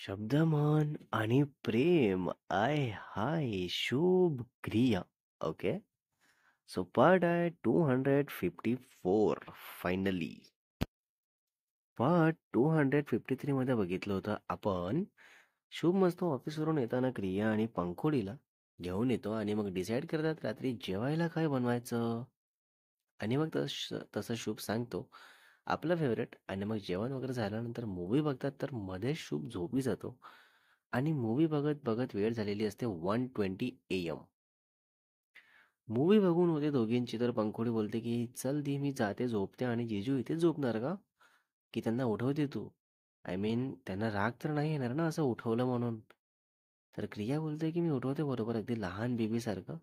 शब्दमन आणि प्रेम आय हाय शुभ क्रिया. ओके. सो पार्ट आहे 254. फायनली पार्ट 253 मध्ये बघितलं होतं आपण. शुभ मस्त ऑफिसवरून येताना क्रिया आणि पंखोडीला घेऊन येतो आणि मग डिसाईड करतात रात्री जेवायला काय बनवायचं. आणि मग तसं शुभ सांगतो आपलं फेवरेट. आणि मग जेवण वगैरे झाल्यानंतर मूवी बघतात तर मध्ये शुभ झोपी जातो. आणि मूवी बघत बघत वेळ झालेली असते 1:20 AM. मूवी बघून होते दोघींची तर पंखोडी बोलते की चल दी मी जाते झोपते आणि जीजू इथे झोपणार का, की त्यांना उठवते तू. आय मीन त्यांना राग तर नाही येणार ना असं उठवलं म्हणून. तर क्रिया बोलते की मी उठवते बरोबर अगदी लहान बेबीसारखं.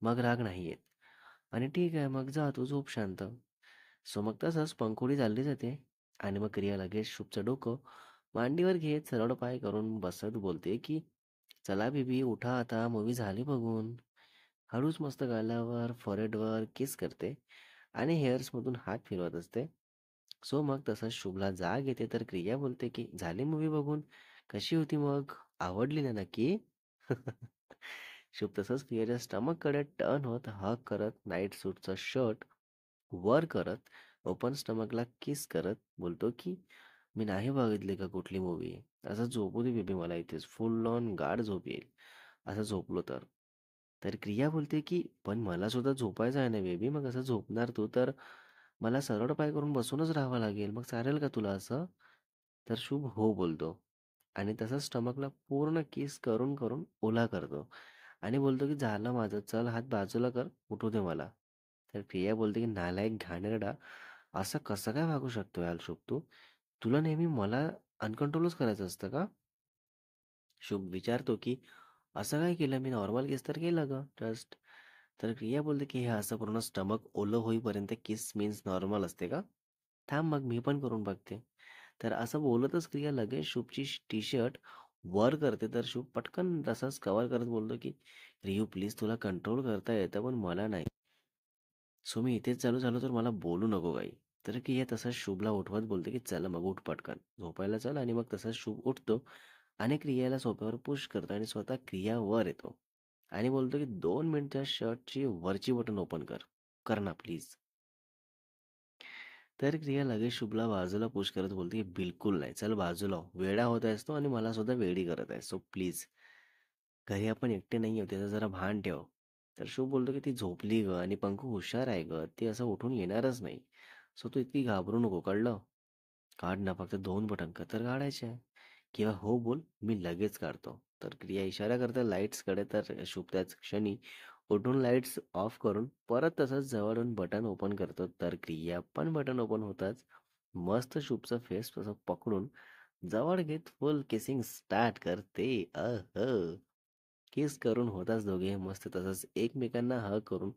मग राग नाही येत. आणि ठीक आहे मग जा तू झोप शांत. सो मग तसंच पंखोडी चालली जाते. आणि मग क्रिया लगेच शुभचं डोकं मांडीवर घेत सरळ पाय करून बसत बोलते की चला बेबी उठा आता मूवी झाली बघून. हळूच मस्त गालावर फॉरहेडवर किस करते आणि हेअर्समधून हात फिरवत असते. सो मग तसंच शुभला जाग येते तर क्रिया बोलते की झाली मूवी बघून, कशी होती मग, आवडली ना नक्की. शुभ तसंच क्रियाच्या स्टमककडे टर्न होत हक करत नाईट सूटचा शर्ट वर करत ओपन स्टमकला किस करत बोलतो की मी नाही बघितली का कुठली मूवी. असं झोपू दे बेबी मला इथेच फुल ऑन गाढ झोप येईल असं झोपलो तर. तर क्रिया बोलते की पण मला सुद्धा झोपायचं आहे ना बेबी, मग असं झोपणार तू तर मला सरळ पाय करून बसूनच राहावं लागेल, मग चालेल का तुला असं. तर शुभ हो बोलतो. आणि तसंच स्टमकला पूर्ण किस करून करून ओला करतो. आणि बोलतो की झालं माझं चल हात बाजूला कर उठू दे मला. तर प्रिया बोलते की नालायक घाणेरडा, असं कसं काय वागू शकतो यार शुभ तू. तुला नेहमी मला अनकंट्रोलच करायचं असतं का. शुभ विचारतो की असं काय केलं मी, नॉर्मल किस तर केलं ग जस्ट. तर प्रिया बोलते की हे असं पूर्ण स्टमक ओलं होईपर्यंत किस मीन्स नॉर्मल असते का. थांब मग मी पण करून बघते. तर असं बोलतच क्रिया लगेच शुभची टी शर्ट वर करते तर शुभ पटकन तसाच कव्हर करत बोलतो की रियू प्लीज तुला कंट्रोल करता येतं पण मला नाही. सो मी इथेच चालू झालो तर मला बोलू नको काही. तर की हे तसंच शुभला उठवत बोलते की चला मग उठ पटकन झोपायला चल. आणि मग तसंच शुभ उठतो आणि क्रियाला सोफ्यावर पुश करतो आणि स्वतः क्रिया वर येतो. आणि बोलतो की 2 मिनिटच्या शर्टची वरची बटन ओपन कर कर ना प्लीज. तर क्रिया लगेच शुभला बाजूला पुश करत बोलते की बिलकुल नाही, चल बाजूला हो. वेडा होत आहेस तो आणि मला सुद्धा वेडी करत आहे सो प्लीज. घरी आपण एकटे नाही आहोत त्याचं जरा भान ठेव. तर शुभ बोलतो की ती झोपली ग आणि पंकू हुशार आहे ग, ती असं उठून येणारच नाही. सो तू इतकी घाबरू नको कळलं. काढ ना फक्त 2 बटन का तर काढायचे आहे. किंवा हो बोल मी लगेच काढतो. तर क्रिया इशारा करते लाईट्सकडे तर शुभ त्याच क्षणी उठून लाईट्स ऑफ करून परत तसंच जवळून बटन ओपन करतो. तर क्रिया पण बटन ओपन होताच मस्त शुभचं फेस तसं पकडून जवळ घेत फुल किसिंग स्टार्ट करते. किस करून होताच दोघे मस्त तसंच एकमेकांना हग करून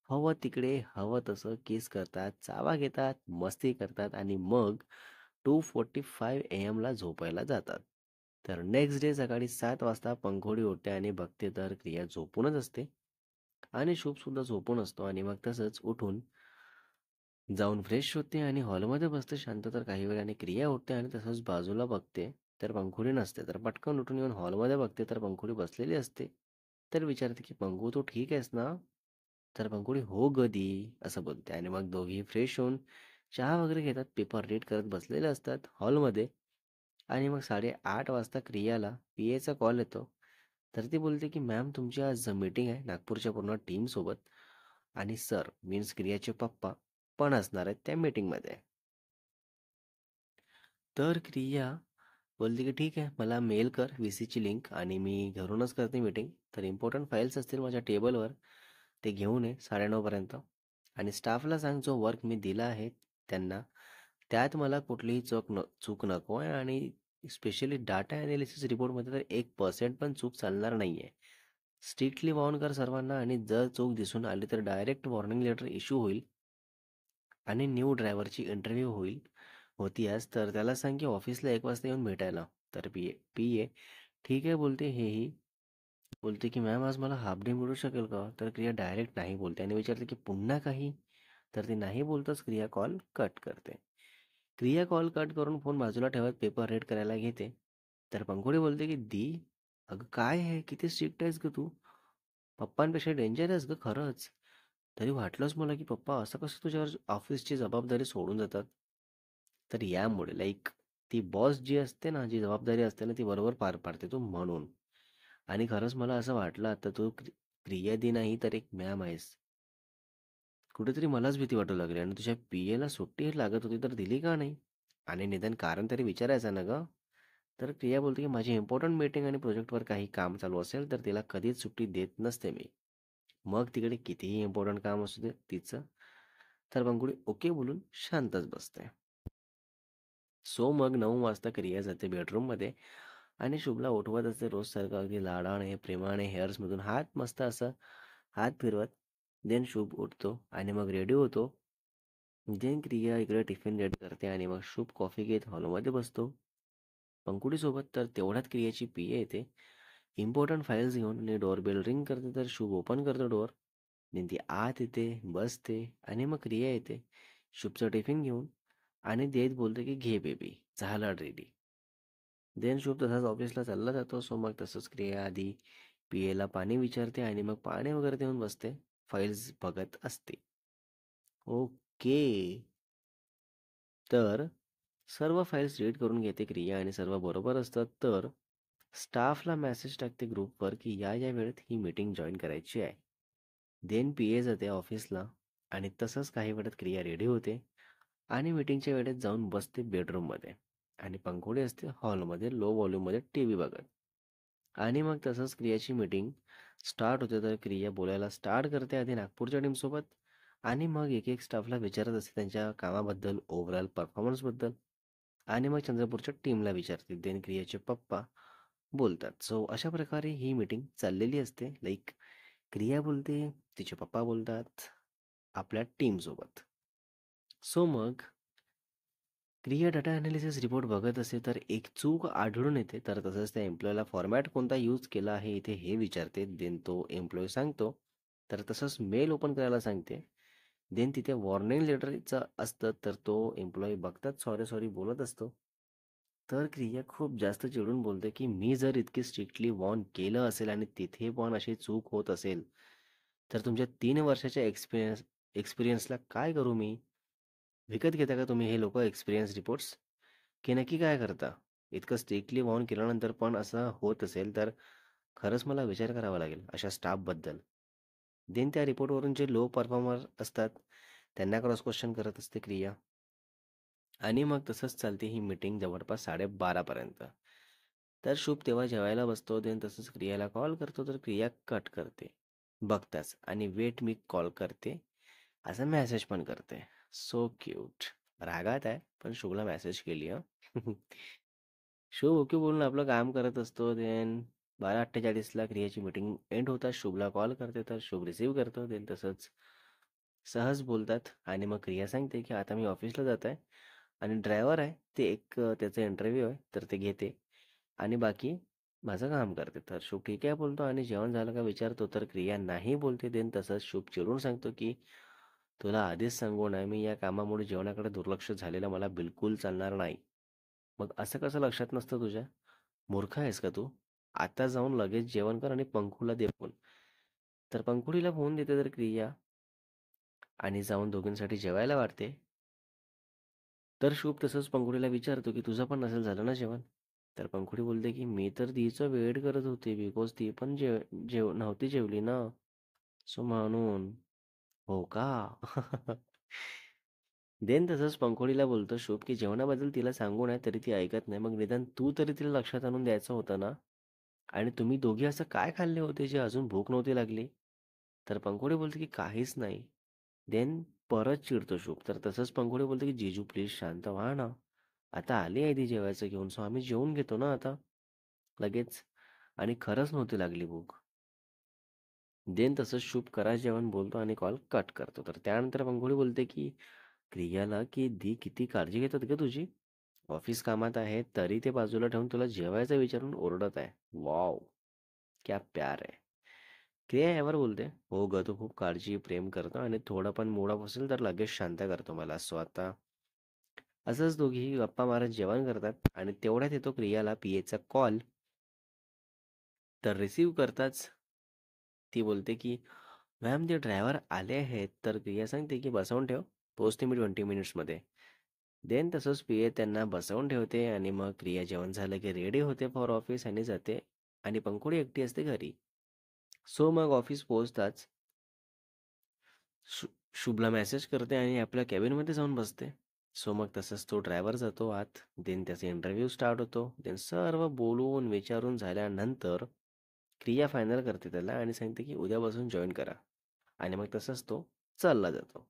हवं तिकडे हवं तसं किस करतात, चावा घेतात, मस्ती करतात आणि मग 2:45 AM ला झोपायला जातात. तर नेक्स्ट डे सकाळी 7 वाजता पंखोडी उठते आणि बघते तर क्रिया झोपूनच असते. आणि शुभ सुद्धा झोपून असतो आणि मग तसंच उठून जाऊन फ्रेश होते आणि हॉलमध्ये बसते शांत. तर काही वेळाने क्रिया उठते आणि तसंच बाजूला बघते तर पंखुडी नसते. तर पटकन उठून येऊन हॉलमध्ये बघते तर पंखुडी बसलेली असते. तर विचारते की पंखू तू ठीक आहेस ना. तर पंखुडी हो गदी असं बोलते. आणि मग दोघी फ्रेश होऊन चहा वगैरे घेतात, पेपर रीड करत बसलेले असतात हॉलमध्ये. आणि मग 8:30 वाजता क्रियाला पीएचा कॉल येतो. तर ती बोलते की मॅम तुमची आज मीटिंग आहे नागपूरच्या पूर्ण टीमसोबत आणि सर मीन्स क्रियाचे पप्पा पण असणार आहेत त्या मीटिंगमध्ये. तर क्रिया बोलते की ठीक आहे मला मेल कर VCची लिंक आणि मी घरूनच करते मीटिंग. तर इम्पॉर्टंट फाईल्स असतील माझ्या टेबलवर ते घेऊन ये 9:30 पर्यंत. आणि स्टाफला सांग जो वर्क मी दिला आहे त्यांना त्यात मला कुठलीही चूक नको आहे. आणि स्पेशली डाटा ॲनालिसिस रिपोर्टमध्ये तर 1% पण चूक चालणार नाही आहे. स्ट्रिक्टली वॉर्न कर सर्वांना आणि जर चूक दिसून आली तर डायरेक्ट वॉर्निंग लेटर इश्यू होईल. आणि न्यू ड्रायव्हरची इंटरव्ह्यू होती आज. तर त्याला सांग की ऑफिसला 1 वाजता येऊन भेटायला. तर पी ए ठीक आहे बोलते. हेही बोलते की मॅम आज मला हाफ डे मिळू शकेल का. तर क्रिया डायरेक्ट नाही बोलते आणि विचारते की पुन्हा काही. तर ती नाही बोलताच क्रिया कॉल कट करते. क्रिया कॉल कट करून फोन बाजूला ठेवत पेपर रीड करायला घेते. तर पंखुडी बोलते की दी, अगं काय आहे, किती स्ट्रिक्ट आहेस ग तू? पप्पांपेक्षा डेंजर आहेस ग खरंच. तरी वाटलंच मला की पप्पा असं कसं तुझ्यावर ऑफिसची जबाबदारी सोडून जातात. तर यामुळे लाईक ती बॉस जी असते ना, जी जबाबदारी असते ना, ती बरोबर पार पाडते तू म्हणून. आणि खरंच मला असं वाटलं आता तू क्रियादी नाही तर एक मॅम आहेस. कुठेतरी मलाच भीती वाटू लागली आणि तुझ्या पीएला सुट्टी लागत होती तर दिली का नाही? आणि निदान कारण तरी विचारायचं ना ग? तर प्रिया बोलते की माझी इम्पॉर्टंट मीटिंग आणि प्रोजेक्टवर काही काम चालू असेल तर तिला कधीच सुट्टी देत नसते मी. मग तिकडे कितीही इम्पॉर्टंट काम असू दे तिचं. तर पंकुडी ओके बोलून शांतच बसते. सो मग 9 वाजता क्रिया जाते बेडरूममध्ये आणि शुभला उठवत असते रोज सारखं अगदी लाडाने प्रेमाने हेअर्समधून हात मस्त असं हात फिरवत. देन शुभ उठतो आणि मग रेडी होतो. देन क्रिया इकडे टिफिन रेडी करते आणि मग शुभ कॉफी घेत हॉलमध्ये बसतो पंकुडीसोबत. तर तेवढ्यात क्रियाची पीए येते इम्पॉर्टंट फाईल्स घेऊन आणि डोअरबेल रिंग करते. तर शुभ ओपन करतो डोअर. देन ती आत येते बसते आणि मग क्रिया येते शुभचं टिफिन घेऊन आणि देत बोलते की घे बेबी झाला रेडी. देन शुभ तसाच ऑफिसला चालला जातो. सो मग तसंच क्रिया आधी पीएला पाणी विचारते आणि मग पाणी वगैरे देऊन बसते फाईल्स बघत असते. ओके. तर सर्व फाईल्स रीड करून घेते क्रिया आणि सर्व बरोबर असतात. तर स्टाफला मेसेज टाकते ग्रुपवर की या वेळेत ही मीटिंग जॉईन करायची आहे. देन पी ए जाते ऑफिसला आणि तसंच काही वेळात क्रिया रेडी होते आणि मीटिंगच्या वेळेत जाऊन बसते बेडरूममध्ये आणि पंखोडी असते हॉलमध्ये लो व्हॉल्यूममध्ये टी व्ही बघत. आणि मग तसंच क्रियाची मीटिंग स्टार्ट होते. तर क्रिया बोलायला स्टार्ट करते आधी नागपूरच्या टीमसोबत आणि मग एक एक स्टाफला विचारत असते त्यांच्या कामाबद्दल ओव्हरऑल परफॉर्मन्सबद्दल आणि मग चंद्रपूरच्या टीमला विचारते. देन क्रियाचे पप्पा बोलतात. सो अशा प्रकारे ही मीटिंग चाललेली असते. लाईक क्रिया बोलते, तिचे पप्पा बोलतात आपल्या टीमसोबत. सो मग क्रिया डाटा अनालिसिस रिपोर्ट बघत असे तर एक चूक आढळून येते. तर तसंच त्या एम्प्लॉयला फॉर्मॅट कोणता यूज केला आहे इथे हे विचारते. देन तो एम्प्लॉय सांगतो. तर तसंच मेल ओपन करायला सांगते. देन तिथे वॉर्निंग लेटरचं असतं तर तो एम्प्लॉई बघतात सॉरी सॉरी बोलत असतो. तर क्रिया खूप जास्त चिडून बोलते की मी जर इतकी स्ट्रिक्टली वॉर्न केलं असेल आणि तिथे पण अशी चूक होत असेल तर तुमच्या 3 वर्षाच्या एक्सपिरियन्सला काय करू मी? विकत घेता का तुम्ही हे लोक एक्सपिरियन्स रिपोर्ट्स? की नक्की काय करता? इतकं स्ट्रिक्टली वॉर्न केल्यानंतर पण असं होत असेल तर खरंच मला विचार करावा लागेल अशा स्टाफबद्दल. देन त्या रिपोर्टवरून जे लो परफॉर्मर असतात त्यांना क्रॉस क्वेश्चन करत असते क्रिया. आणि मग तसंच चालते ही मीटिंग जवळपास 12:30 पर्यंत. तर शुभ तेव्हा जेवायला बसतो. देन तसंच क्रियाला कॉल करतो तर क्रिया कट करते बघताच आणि वेट मी कॉल करते असा मेसेज पण करते. So cute. रागात आहे पण शुभला मेसेज केली हं. शुभ ओके बोलून आपलं काम करत असतो. देन 12:48ला क्रियाची मीटिंग एंड होता शुभला कॉल करते तर शुभ रिसीव करतो. देन तसंच सहज बोलतात आणि मग क्रिया सांगते की आता मी ऑफिसला जात आहे आणि ड्रायव्हर आहे ते एक त्याचा इंटरव्ह्यू आहे तर ते घेते आणि बाकी माझं काम करते. तर शुभ ठीक आहे बोलतो आणि जेवण झालं का विचारतो तर क्रिया नाही बोलते. देन तसंच शुभ चिडून सांगतो की तुला आधीच सांगून आहे मी या कामामुळे जेवणाकडे दुर्लक्ष झालेलं मला बिलकुल चालणार नाही. मग असं कसं लक्षात नसतं तुझ्या? मूर्ख आहेस का तू? आता जाऊन लगेच जेवण कर आणि पंखूला दे फोन. तर पंखुडीला फोन देते तर क्रिया आणि जाऊन दोघींसाठी जेवायला वाढते. तर शुभ तसंच पंखुडीला विचारतो की तुझं पण नसेल झालं ना जेवण? तर पंखुडी बोलते की मी तर तिचं वेट करत होते बिकॉज ती पण नव्हती जेवली ना. सो म्हणून. हो का? देन तसंच पंखोडीला बोलतो शुभ की जेवणाबद्दल तिला सांगून आहे तरी ती ऐकत नाही. मग निदान तू तरी तिला लक्षात आणून द्यायचं होतं ना. आणि तुम्ही दोघी असं काय खाल्ले होते जे अजून भूक नव्हती लागली? तर पंखोडी बोलते की काहीच नाही. देन परत चिडतो शुभ. तर तसंच पंखोडी बोलते की जीजू प्लीज शांत व्हा ना. आता आली आहे ती जेवायचं घेऊन सो आम्ही जेवून घेतो ना आता लगेच. आणि खरंच नव्हती लागली भूक. देन तसंच शुभ करा जेवण बोलतो आणि कॉल कट करतो. तर त्यानंतर पंखोडी बोलते की क्रियाला की दी किती काळजी घेतात ग तुझी. ऑफिस कामात आहे तरी ते बाजूला ठेवून तुला जेवायचं विचारून ओरडत आहे. वॉव, क्या प्यार आहे. क्रिया यावर बोलते हो ग तू खूप काळजी प्रेम करतो आणि थोडं पण मूड ऑफ असेल तर लगेच शांत करतो मला. सो आता असंच दोघेही गप्पा मारत जेवण करतात आणि तेवढ्यात येतो क्रियाला पीएचा कॉल. तर रिसीव्ह करताच ती बोलते की मॅम ते ड्रायव्हर आले आहेत. तर प्रिया सांगते की बसवून ठेव, पोहोचते मी 20 मिनिट्समध्ये. देन तसंच प्रिया त्यांना बसवून ठेवते आणि मग क्रिया जेवण झालं की रेडी होते फॉर ऑफिस आणि जाते. आणि पंखुडी एकटी असते घरी. सो मग ऑफिस पोहोचताच शु शुभला मेसेज करते आणि आपल्या कॅबिनमध्ये जाऊन बसते. सो मग तसंच तो ड्रायव्हर जातो आत. देन त्याचा इंटरव्ह्यू स्टार्ट होतो. देन सर्व बोलून विचारून झाल्यानंतर क्रिया फायनल करते त्याला आणि सांगते की उद्यापासून जॉईन करा. आणि मग तसंच तो चालला जातो.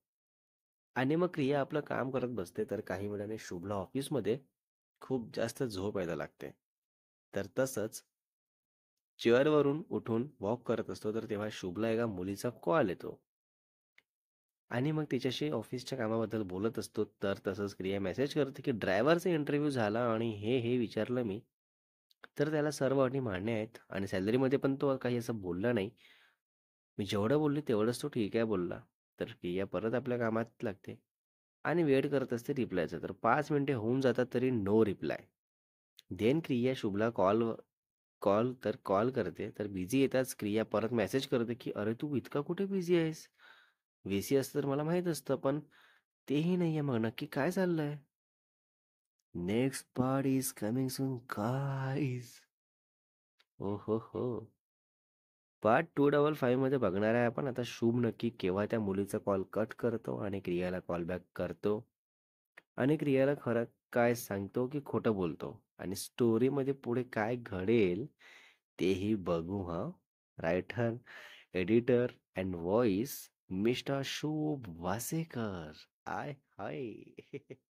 आणि मग क्रिया आपलं काम करत बसते. तर काही वेळाने शुभला ऑफिसमध्ये खूप जास्त झोप यायला लागते. तर तसंच चेअरवरून उठून वॉक करत असतो. तर तेव्हा शुभला एका मुलीचा कॉल येतो. आणि मग तिच्याशी ऑफिसच्या कामाबद्दल बोलत असतो. तर तसंच क्रिया मेसेज करते की ड्रायव्हरचा इंटरव्ह्यू झाला आणि हे विचारलं मी. तर त्याला सर्व अटी मान्य आहेत आणि सॅलरीमध्ये पण तो काही असं बोलला नाही. मी जेवढं बोलले तेवढंच तो ठीक आहे बोलला. तर प्रिया परत आपल्या कामात लागते आणि वेट करत असते रिप्लायचा. तर 5 मिनिटे होऊन जातात तरी नो रिप्लाय. देन क्रिया शुभला कॉल कॉल तर कॉल करते. तर बिझी येताच क्रिया परत मेसेज करते की अरे तू इतका कुठे बिझी आहेस? बिझी असतं तर मला माहीत असतं, पण तेही नाहीये. मग नक्की काय चाललंय? Next part is coming soon guys. ओ हो हो. पार्ट 255 मध्ये बघणार आहे आपण. आता शुभ नक्की केव्हा त्या मुलीचा कॉल कट करतो आणि क्रियाला कॉल बॅक करतो आणि क्रियाला खरं काय सांगतो की खोटं बोलतो आणि स्टोरीमध्ये पुढे काय घडेल तेही बघू हा. Writer, editor and voice mister शुभ वासेकर. आय हाय.